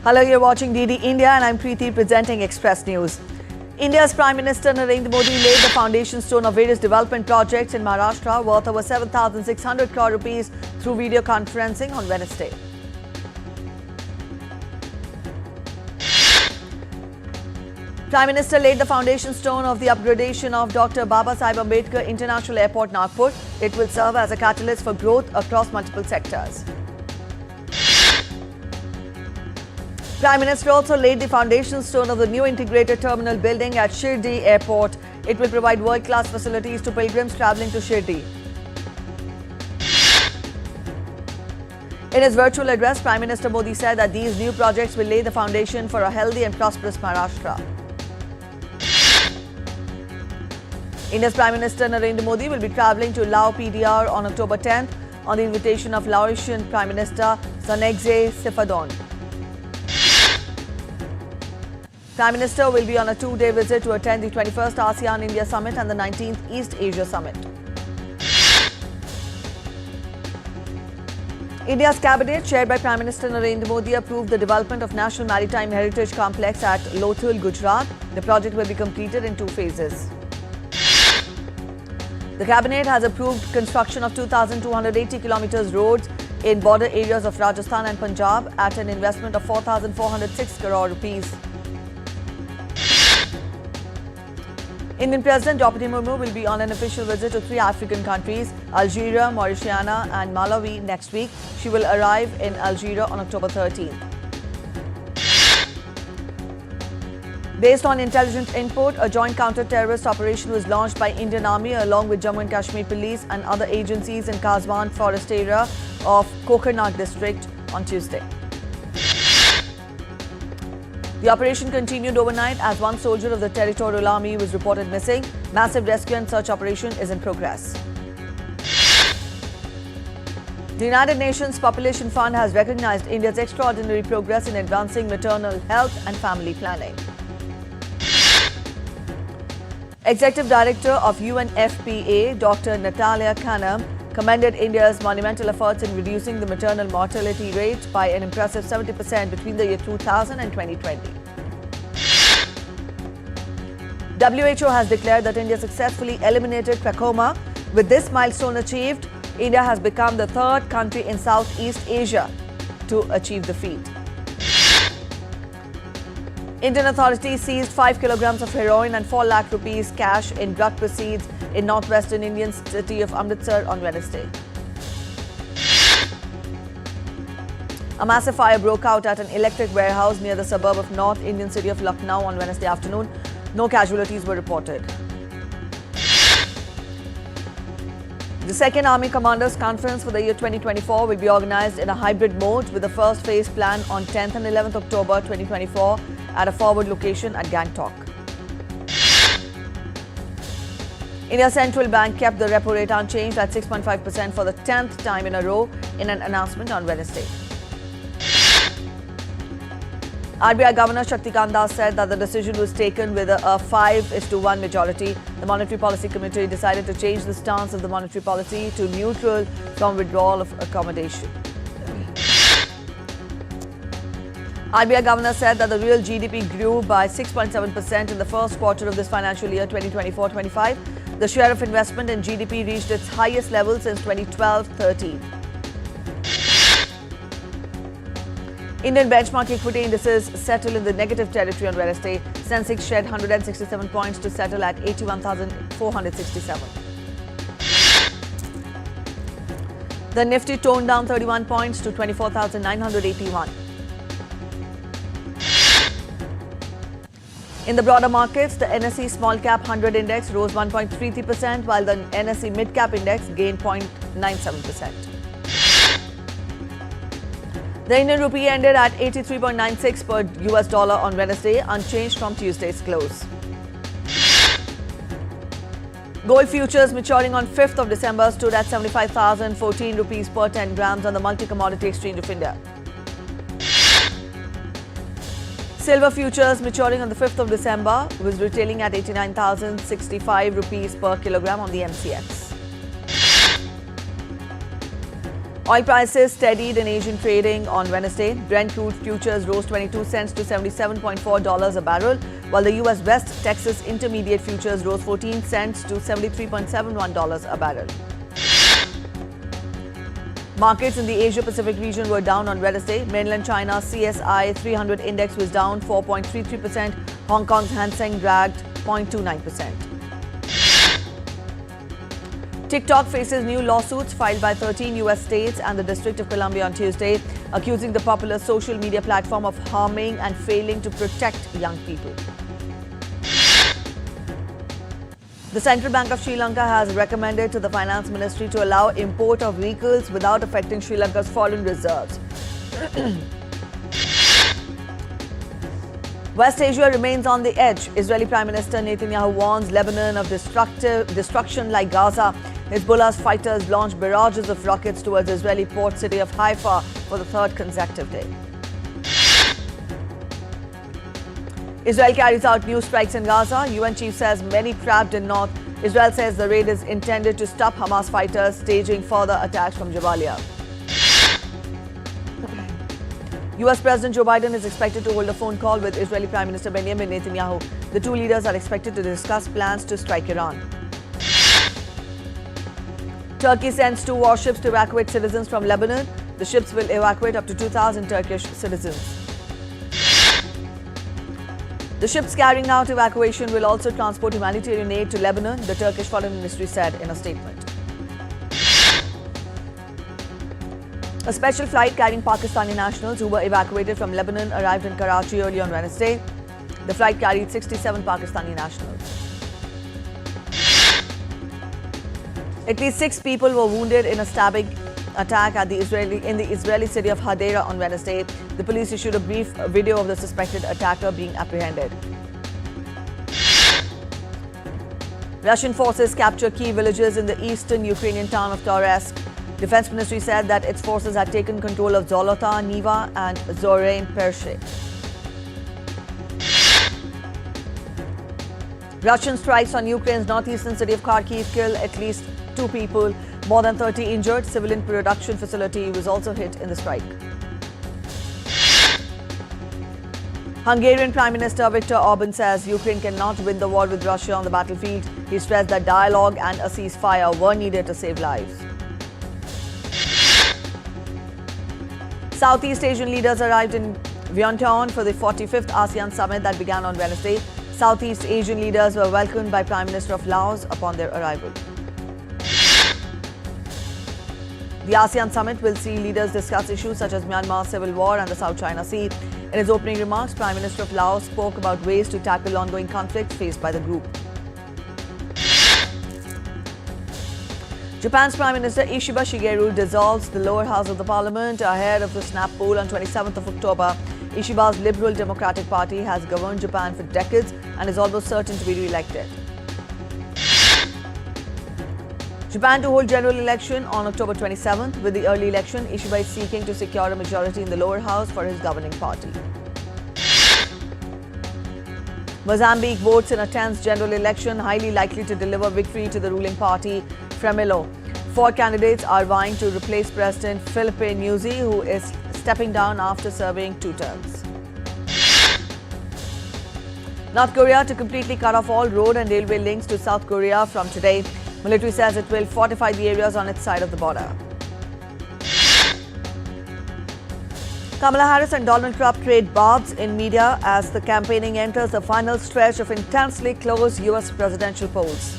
Hello, you're watching DD India and I'm Preeti presenting Express News. India's Prime Minister Narendra Modi laid the foundation stone of various development projects in Maharashtra worth over 7,600 crore rupees through video conferencing on Wednesday. Prime Minister laid the foundation stone of the upgradation of Dr. Babasaheb Ambedkar International Airport, Nagpur. It will serve as a catalyst for growth across multiple sectors. Prime Minister also laid the foundation stone of the new integrated terminal building at Shirdi Airport. It will provide world-class facilities to pilgrims travelling to Shirdi. In his virtual address, Prime Minister Modi said that these new projects will lay the foundation for a healthy and prosperous Maharashtra. India's Prime Minister Narendra Modi will be travelling to Lao PDR on October 10th on the invitation of Laotian Prime Minister Sonexay Sifadon. Prime Minister will be on a two-day visit to attend the 21st ASEAN-India Summit and the 19th East Asia Summit. India's cabinet, chaired by Prime Minister Narendra Modi, approved the development of National Maritime Heritage Complex at Lothal, Gujarat. The project will be completed in two phases. The cabinet has approved construction of 2,280 kilometers roads in border areas of Rajasthan and Punjab at an investment of 4,406 crore rupees. Indian President Draupadi Murmu will be on an official visit to three African countries, Algeria, Mauritania and Malawi next week. She will arrive in Algeria on October 13th. Based on intelligence input, a joint counter-terrorist operation was launched by Indian Army along with Jammu and Kashmir Police and other agencies in Kaswan forest area of Kokarnag district on Tuesday. The operation continued overnight as one soldier of the Territorial Army was reported missing. Massive rescue and search operation is in progress. The United Nations Population Fund has recognized India's extraordinary progress in advancing maternal health and family planning. Executive Director of UNFPA, Dr. Natalia Khanam, commended India's monumental efforts in reducing the maternal mortality rate by an impressive 70% between the year 2000 and 2020. WHO has declared that India successfully eliminated trachoma. With this milestone achieved, India has become the third country in Southeast Asia to achieve the feat. Indian authorities seized 5 kilograms of heroin and 4 lakh rupees cash in drug proceeds in northwestern Indian city of Amritsar on Wednesday. A massive fire broke out at an electric warehouse near the suburb of North Indian city of Lucknow on Wednesday afternoon. No casualties were reported. The Second Army Commanders Conference for the year 2024 will be organized in a hybrid mode with the first phase planned on 10th and 11th October 2024 at a forward location at Gangtok. India's central bank kept the repo rate unchanged at 6.5% for the 10th time in a row in an announcement on Wednesday. RBI Governor Shaktikant Das said that the decision was taken with a 5:1 majority. The Monetary Policy Committee decided to change the stance of the monetary policy to neutral from withdrawal of accommodation. RBI Governor said that the real GDP grew by 6.7% in the first quarter of this financial year 2024-25. The share of investment in GDP reached its highest level since 2012-13. Indian benchmark equity indices settled in the negative territory on Wednesday. Sensex shed 167 points to settle at 81,467. The Nifty toned down 31 points to 24,981. In the broader markets, the NSE Small Cap 100 Index rose 1.33%, while the NSE Mid Cap Index gained 0.97%. The Indian rupee ended at 83.96 per US dollar on Wednesday, unchanged from Tuesday's close. Gold futures maturing on 5th of December stood at 75,014 rupees per 10 grams on the Multi-Commodity Exchange of India. Silver futures maturing on the 5th of December was retailing at 89,065 rupees per kilogram on the MCX. Oil prices steadied in Asian trading on Wednesday. Brent crude futures rose 22 cents to $77.4 a barrel, while the US West Texas Intermediate futures rose 14 cents to $73.71 a barrel. Markets in the Asia-Pacific region were down on Wednesday. Mainland China's CSI 300 index was down 4.33%. Hong Kong's Hang Seng dragged 0.29%. TikTok faces new lawsuits filed by 13 US states and the District of Columbia on Tuesday, accusing the popular social media platform of harming and failing to protect young people. The Central Bank of Sri Lanka has recommended to the Finance Ministry to allow import of vehicles without affecting Sri Lanka's foreign reserves. West Asia remains on the edge. Israeli Prime Minister Netanyahu warns Lebanon of destruction like Gaza. Hezbollah's fighters launched barrages of rockets towards the Israeli port city of Haifa for the third consecutive day. Israel carries out new strikes in Gaza. UN chief says many trapped in north. Israel says the raid is intended to stop Hamas fighters staging further attacks from Jabalia. US President Joe Biden is expected to hold a phone call with Israeli Prime Minister Benjamin Netanyahu. The two leaders are expected to discuss plans to strike Iran. Turkey sends 2 warships to evacuate citizens from Lebanon. The ships will evacuate up to 2,000 Turkish citizens. The ships carrying out evacuation will also transport humanitarian aid to Lebanon, the Turkish Foreign Ministry said in a statement. A special flight carrying Pakistani nationals who were evacuated from Lebanon arrived in Karachi early on Wednesday. The flight carried 67 Pakistani nationals. At least 6 people were wounded in a stabbing attack in the Israeli city of Hadera on Wednesday. The police issued a brief video of the suspected attacker being apprehended. Russian forces capture key villages in the eastern Ukrainian town of Toretsk. Defense Ministry said that its forces had taken control of Zolota, Niva and Zorain Pershe. Russian strikes on Ukraine's northeastern city of Kharkiv killed at least 2 people, more than 30 injured. Civilian production facility was also hit in the strike. Hungarian Prime Minister Viktor Orban says Ukraine cannot win the war with Russia on the battlefield. He stressed that dialogue and a ceasefire were needed to save lives. Southeast Asian leaders arrived in Vientiane for the 45th ASEAN summit that began on Wednesday. Southeast Asian leaders were welcomed by Prime Minister of Laos upon their arrival. The ASEAN summit will see leaders discuss issues such as Myanmar's civil war and the South China Sea. In his opening remarks, Prime Minister of Laos spoke about ways to tackle ongoing conflicts faced by the group. Japan's Prime Minister Ishiba Shigeru dissolves the lower house of the parliament ahead of the snap poll on 27th of October. Ishiba's Liberal Democratic Party has governed Japan for decades and is almost certain to be re-elected. Japan to hold general election on October 27th. With the early election, Ishiba is seeking to secure a majority in the lower house for his governing party. Mozambique votes in a tense general election, highly likely to deliver victory to the ruling party, Fremilo. 4 candidates are vying to replace President Filipe Nyusi, who is stepping down after serving 2 terms. North Korea to completely cut off all road and railway links to South Korea from today. Military says it will fortify the areas on its side of the border. Kamala Harris and Donald Trump trade barbs in media as the campaigning enters the final stretch of intensely close US presidential polls.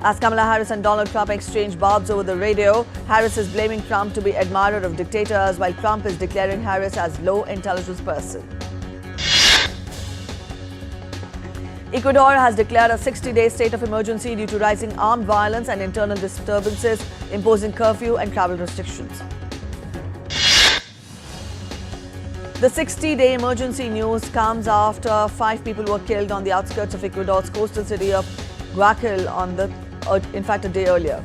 As Kamala Harris and Donald Trump exchange barbs over the radio, Harris is blaming Trump to be admirer of dictators, while Trump is declaring Harris as low intelligence person. Ecuador has declared a 60-day state of emergency due to rising armed violence and internal disturbances, imposing curfew and travel restrictions. The 60-day emergency news comes after 5 people were killed on the outskirts of Ecuador's coastal city of Guayaquil a day earlier.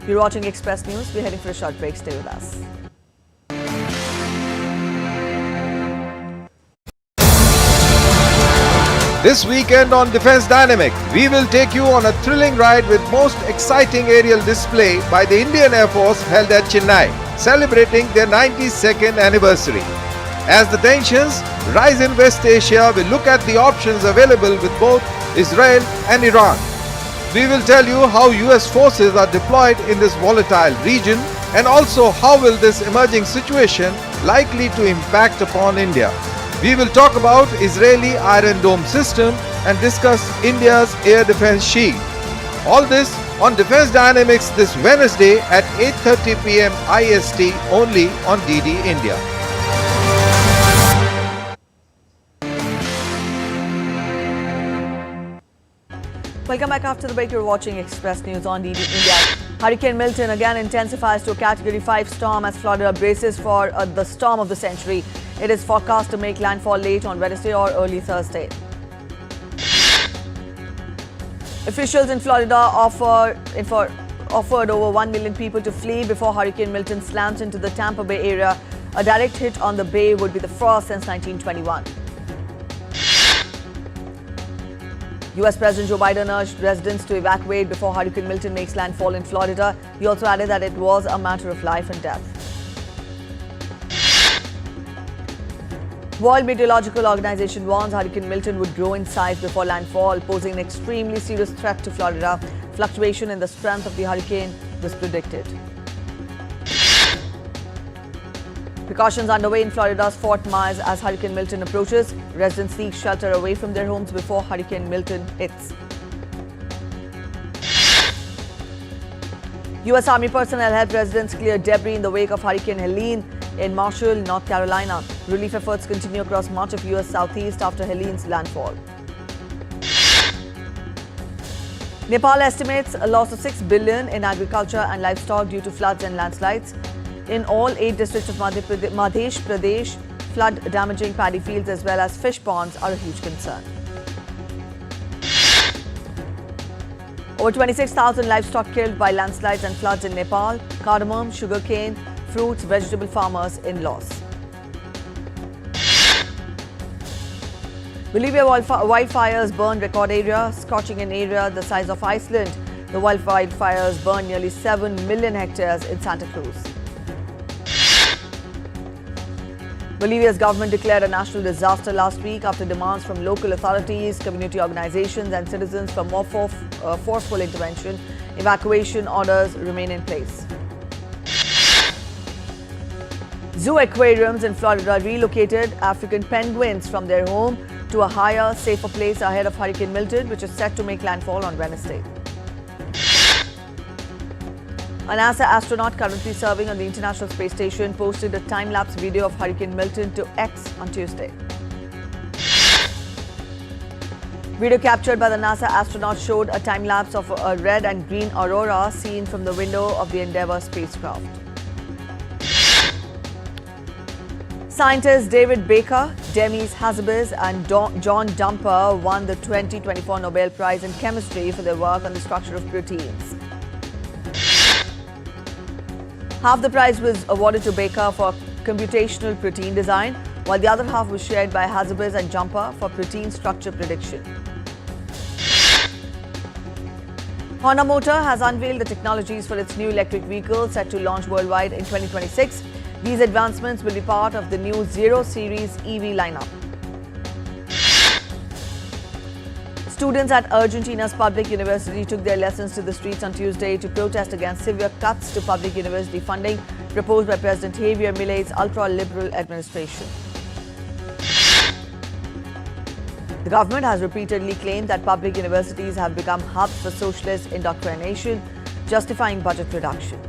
You're watching Express News. We're heading for a short break. Stay with us. This weekend on Defense Dynamic, we will take you on a thrilling ride with most exciting aerial display by the Indian Air Force held at Chennai, celebrating their 92nd anniversary. As the tensions rise in West Asia, we look at the options available with both Israel and Iran. We will tell you how US forces are deployed in this volatile region and also how will this emerging situation likely to impact upon India. We will talk about Israeli Iron Dome system and discuss India's air defense shield. All this on Defense Dynamics this Wednesday at 8:30 p.m. IST only on DD India. Welcome back after the break. You're watching Express News on DD India. Hurricane Milton again intensifies to a Category 5 storm as Florida braces for the storm of the century. It is forecast to make landfall late on Wednesday or early Thursday. Officials in Florida offered over 1 million people to flee before Hurricane Milton slams into the Tampa Bay area. A direct hit on the bay would be the first since 1921. US President Joe Biden urged residents to evacuate before Hurricane Milton makes landfall in Florida. He also added that it was a matter of life and death. World Meteorological Organization warns Hurricane Milton would grow in size before landfall, posing an extremely serious threat to Florida. Fluctuation in the strength of the hurricane was predicted. Precautions underway in Florida's Fort Myers as Hurricane Milton approaches. Residents seek shelter away from their homes before Hurricane Milton hits. U.S. Army personnel helped residents clear debris in the wake of Hurricane Helene in Marshall, North Carolina. Relief efforts continue across much of U.S. Southeast after Helene's landfall. Nepal estimates a loss of $6 billion in agriculture and livestock due to floods and landslides. In all 8 districts of Madhya Pradesh, flood-damaging paddy fields as well as fish ponds are a huge concern. Over 26,000 livestock killed by landslides and floods in Nepal. Cardamom, sugarcane, fruits, vegetable farmers in loss. Bolivia wildfires burned record area, scorching an area the size of Iceland. The wildfires burned nearly 7 million hectares in Santa Cruz. Bolivia's government declared a national disaster last week after demands from local authorities, community organizations and citizens for more forceful intervention. Evacuation orders remain in place. Zoo aquariums in Florida relocated African penguins from their home to a higher, safer place ahead of Hurricane Milton, which is set to make landfall on Wednesday. A NASA astronaut currently serving on the International Space Station posted a time-lapse video of Hurricane Milton to X on Tuesday. Video captured by the NASA astronaut showed a time-lapse of a red and green aurora seen from the window of the Endeavour spacecraft. Scientists David Baker, Demis Hazzabis and John Dumper won the 2024 Nobel Prize in Chemistry for their work on the structure of proteins. Half the prize was awarded to Baker for computational protein design, while the other half was shared by Hazzabis and Jumper for protein structure prediction. Honda Motor has unveiled the technologies for its new electric vehicle set to launch worldwide in 2026. These advancements will be part of the new 0 Series EV lineup. Students at Argentina's public university took their lessons to the streets on Tuesday to protest against severe cuts to public university funding proposed by President Javier Milei's ultra-liberal administration. The government has repeatedly claimed that public universities have become hubs for socialist indoctrination, justifying budget reduction.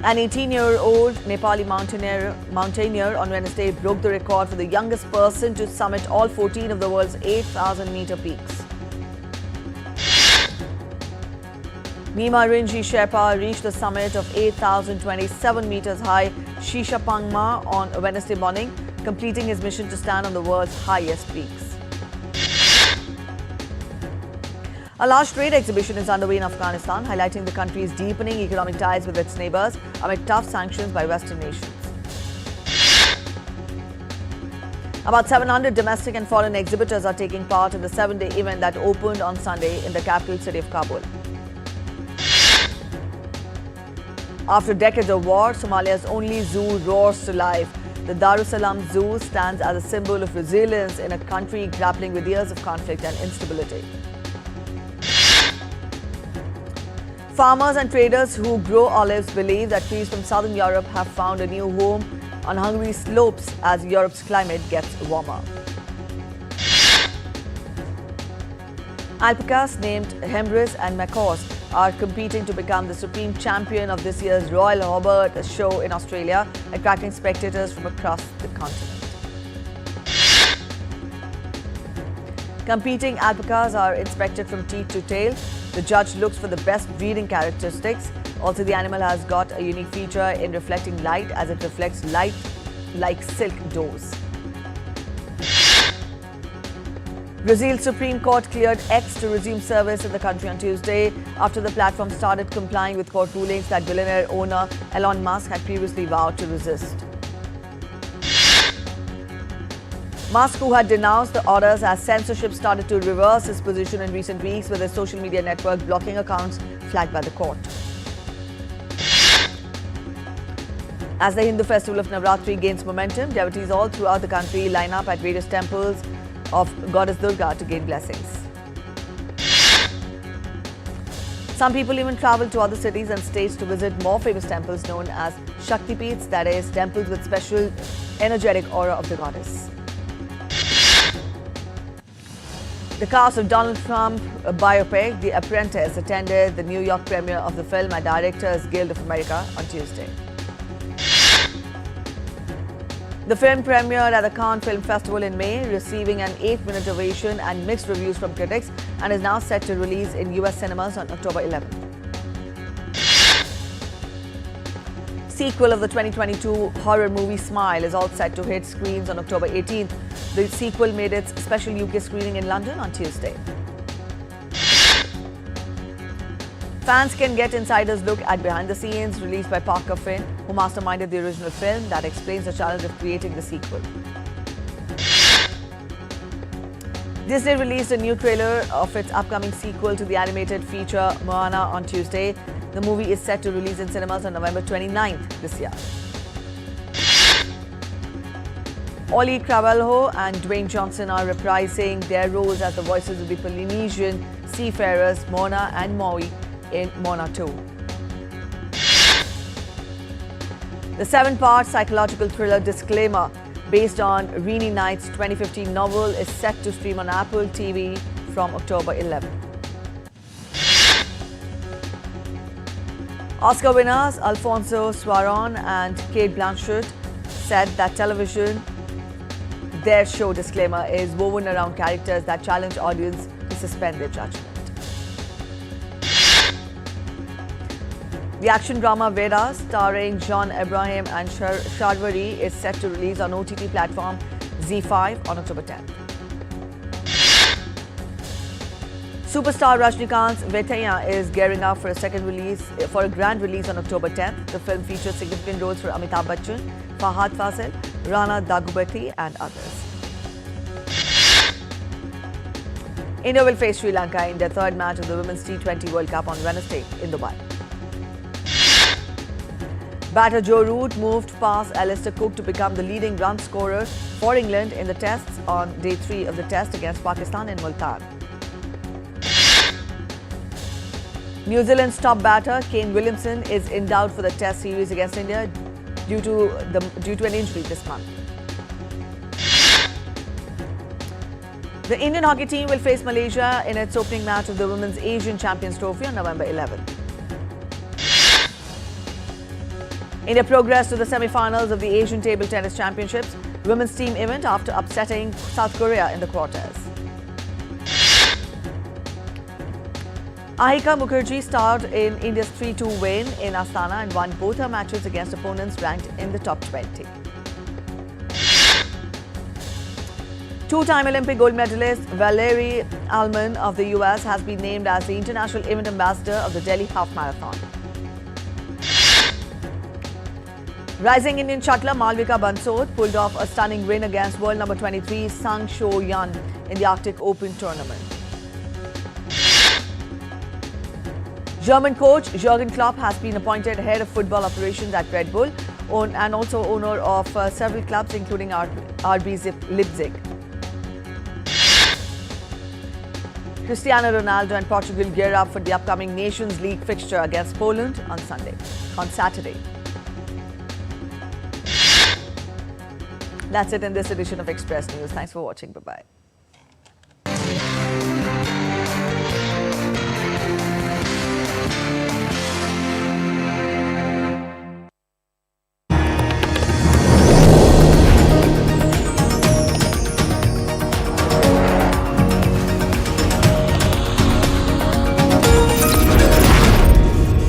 An 18-year-old Nepali mountaineer on Wednesday broke the record for the youngest person to summit all 14 of the world's 8,000-meter peaks. Nima Rinji Sherpa reached the summit of 8,027 meters high Shishapangma on Wednesday morning, completing his mission to stand on the world's highest peaks. A large trade exhibition is underway in Afghanistan, highlighting the country's deepening economic ties with its neighbors amid tough sanctions by Western nations. About 700 domestic and foreign exhibitors are taking part in the 7-day event that opened on Sunday in the capital city of Kabul. After decades of war, Somalia's only zoo roars to life. The Darussalam Zoo stands as a symbol of resilience in a country grappling with years of conflict and instability. Farmers and traders who grow olives believe that trees from southern Europe have found a new home on Hungary's slopes as Europe's climate gets warmer. Alpacas named Hembris and Macos are competing to become the supreme champion of this year's Royal Hobart Show in Australia, attracting spectators from across the continent. Competing alpacas are inspected from teeth to tail. The judge looks for the best breeding characteristics. Also, the animal has got a unique feature in reflecting light, as it reflects light like silk doors. Brazil's Supreme Court cleared X to resume service in the country on Tuesday after the platform started complying with court rulings that billionaire owner Elon Musk had previously vowed to resist. Musk, who had denounced the orders as censorship, started to reverse his position in recent weeks, with his social media network blocking accounts flagged by the court. As the Hindu festival of Navratri gains momentum, devotees all throughout the country line up at various temples of Goddess Durga to gain blessings. Some people even travel to other cities and states to visit more famous temples known as Shakti Peeths, that is, temples with special energetic aura of the goddess. The cast of Donald Trump biopic, The Apprentice, attended the New York premiere of the film at Directors Guild of America on Tuesday. The film premiered at the Cannes Film Festival in May, receiving an 8-minute ovation and mixed reviews from critics, and is now set to release in US cinemas on October 11th. Sequel of the 2022 horror movie Smile is all set to hit screens on October 18th. The sequel made its special UK screening in London on Tuesday. Fans can get insider's look at behind the scenes released by Parker Finn, who masterminded the original film, that explains the challenge of creating the sequel. Disney released a new trailer of its upcoming sequel to the animated feature Moana on Tuesday. The movie is set to release in cinemas on November 29th this year. Ollie Cravalho and Dwayne Johnson are reprising their roles as the voices of the Polynesian seafarers Mona and Maui in Moana 2. The 7-part psychological thriller Disclaimer, based on Renee Knight's 2015 novel, is set to stream on Apple TV from October 11. Oscar winners Alfonso Cuarón and Cate Blanchett said that television, their show Disclaimer, is woven around characters that challenge audience to suspend their judgment. The action drama Vedas, starring John Abraham and Sharvari, is set to release on OTT platform Z5 on October 10th. Superstar Rajnikant's Vetaiya is gearing up for a grand release on October 10th. The film features significant roles for Amitabh Bachchan, Fahad Fazil, Rana Daggubati and others. India will face Sri Lanka in their third match of the Women's T20 World Cup on Wednesday in Dubai. Batter Joe Root moved past Alistair Cook to become the leading run scorer for England in the tests on day 3 of the test against Pakistan in Multan. New Zealand's top batter Kane Williamson is in doubt for the test series against India due to an injury this month. The Indian hockey team will face Malaysia in its opening match of the Women's Asian Champions Trophy on November 11th. India progressed to the semi-finals of the Asian Table Tennis Championships women's team event after upsetting South Korea in the quarters. Ahika Mukherjee starred in India's 3-2 win in Astana and won both her matches against opponents ranked in the top 20. Two-time Olympic gold medalist Valerie Allman of the US has been named as the International Event Ambassador of the Delhi Half Marathon. Rising Indian shuttler Malvika Bansod pulled off a stunning win against world number 23 Sang Sho Yun in the Arctic Open tournament. German coach Jurgen Klopp has been appointed head of football operations at Red Bull and also owner of several clubs including RB Leipzig. Cristiano Ronaldo and Portugal gear up for the upcoming Nations League fixture against Poland on Saturday. That's it in this edition of Express News. Thanks for watching. Bye-bye.